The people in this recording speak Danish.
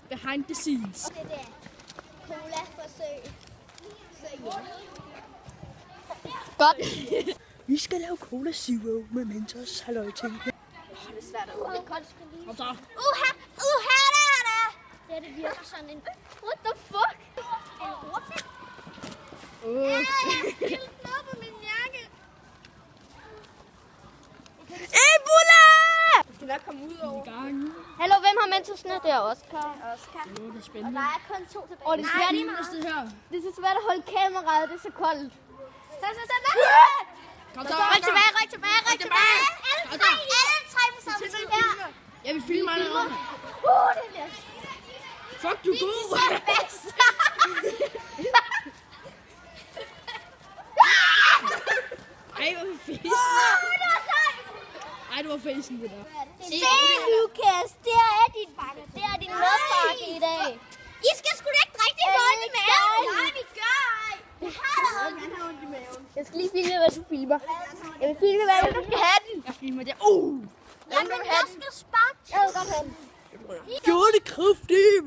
behind the scenes. Det der cola-forsøg. Godt. Vi skal lave Cola Zero med Mentos. Halløj ting. Det er svært at åbne. Og så. Uha, der er der. Det her, det virker sådan en... What the fuck? En ordning? Jeg spillet noget på min jakke. Ebola! Det skal nok komme ud over. Hallo, hvem har Mentos'en? Det er Oscar. Oscar. Det er Og spændende. der er kun 2 tilbage. Og det er svært, Det her. det er så svært at holde kameraet, det er så koldt. Så. Kom så. Ryk tilbage. Alle tre på samme tid her. Jeg vil filme mig noget. Det bliver Fuck, du er god. fast. Ej, hvor fæsen. Ej, du var fæsen det der. Se, Lukas, der er din bakke. Der er din madpakke i dag. I skal sgu da ikke drikke det for ondt i maven. Nej, vi gør ej. Vi har da ondt i maven. Jeg skal lige filme, hvad du filmer. Jeg vil filme, hvad du skal have den. Jeg filmer der. Jamen, jeg skal sparke. Jeg vil godt have den. Gjorde det kraftigt.